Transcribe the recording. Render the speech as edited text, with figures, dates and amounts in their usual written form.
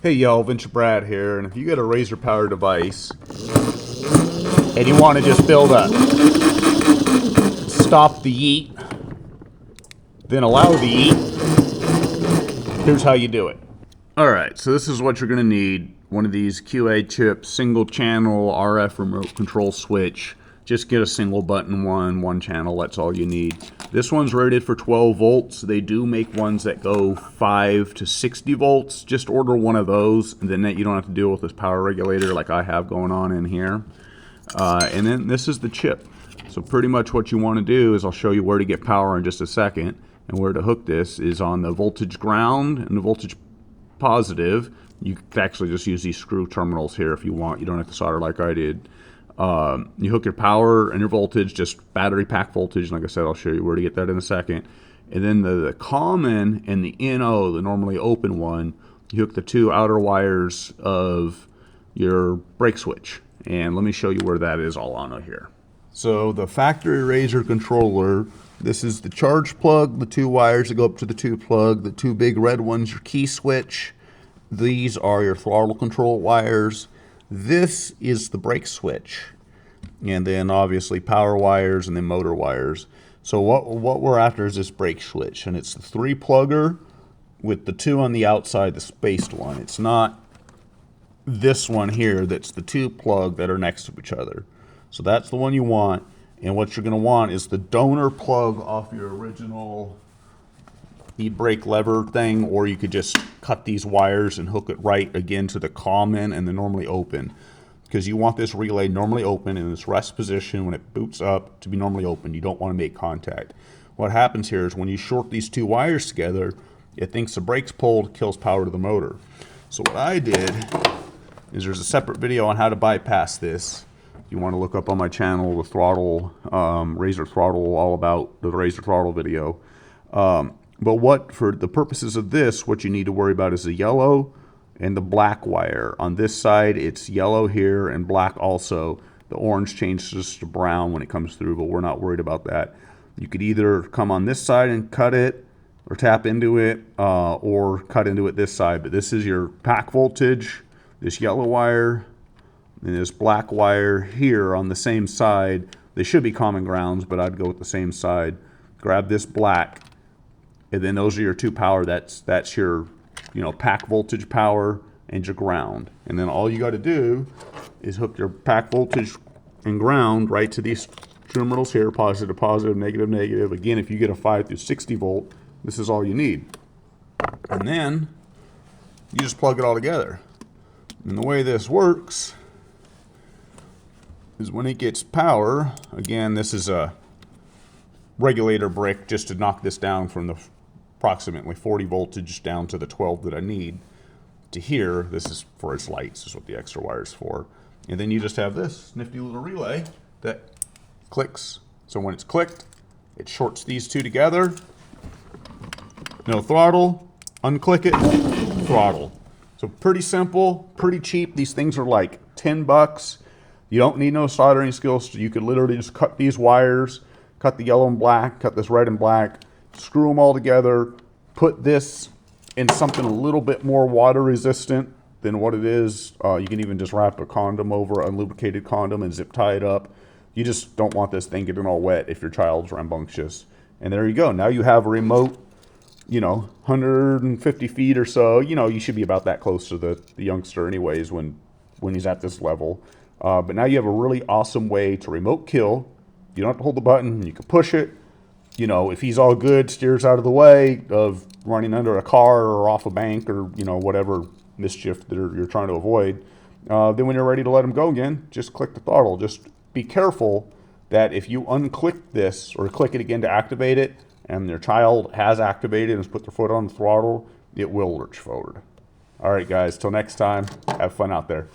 Hey y'all, Venture Brad here, and if you got a Razor Power device and you want to just build a stop the yeet, then allow the yeet, here's how you do it. Alright, so this is what you're going to need. One of these QA chip single channel RF remote control switch. Just get a single button one channel, that's all you need. This one's rated for 12 volts. They do make ones that go 5 to 60 volts. Just order one of those, and then you don't have to deal with this power regulator like I have going on in here. And then this is the chip. So pretty much what you want to do is I'll show you where to get power in just a second, and where to hook this is on the voltage ground and the voltage positive. You can actually just use these screw terminals here if you want. You don't have to solder like I did. You hook your power and your voltage, just battery pack voltage. Like I said, I'll show you where to get that in a second. And then the common and the NO, the normally open one, you hook the two outer wires of your brake switch. And let me show you where that is all on here. So the factory Razor controller, this is the charge plug, the two wires that go up to the two plug, the two big red ones, your key switch. These are your throttle control wires. This is the brake switch, and then obviously power wires and then motor wires. So what we're after is this brake switch, and it's the 3-plugger with the 2 on the outside, the spaced one. It's not this one here that's the 2-plug that are next to each other. So that's the one you want, and what you're going to want is the donor plug off your original e-brake lever thing, or you could just cut these wires and hook it right again to the common and the normally open, because you want this relay normally open in this rest position when it boots up to be normally open. You don't want to make contact. What happens here is when you short these two wires together, it thinks the brake's pulled, kills power to the motor. So what I did is there's a separate video on how to bypass this. You want to look up on my channel the throttle, Razor throttle, all about the Razor throttle video. But what, for the purposes of this, what you need to worry about is the yellow and the black wire. On this side, it's yellow here and black also. The orange changes to brown when it comes through, but we're not worried about that. You could either come on this side and cut it, or tap into it, or cut into it this side. But this is your pack voltage, this yellow wire, and this black wire here on the same side. They should be common grounds, but I'd go with the same side. Grab this black. And then those are your two power. That's your, pack voltage power and your ground. And then all you got to do is hook your pack voltage and ground right to these terminals here, positive, positive, negative, negative. Again, if you get a 5 through 60 volt, this is all you need. And then you just plug it all together. And the way this works is when it gets power, again, this is a regulator brick just to knock this down from the approximately 40 voltage down to the 12 that I need to here. This is for its lights, is what the extra wire is for. And then you just have this nifty little relay that clicks. So when it's clicked, it shorts these two together. No throttle, unclick it, throttle. So pretty simple, pretty cheap. These things are like 10 bucks. You don't need no soldering skills. You could literally just cut these wires, cut the yellow and black, cut this red and black, screw them all together, put this in something a little bit more water resistant than what it is. You can even just wrap a condom over, a lubricated condom, and zip tie it up. You just don't want this thing getting all wet if your child's rambunctious. And there you go. Now you have a remote, 150 feet or so. You should be about that close to the youngster anyways when he's at this level. But now you have a really awesome way to remote kill. You don't have to hold the button. You can push it. If he's all good, steers out of the way of running under a car or off a bank or, whatever mischief that you're trying to avoid. Then when you're ready to let him go again, just click the throttle. Just be careful that if you unclick this or click it again to activate it, and your child has activated and has put their foot on the throttle, it will lurch forward. All right, guys, till next time, have fun out there.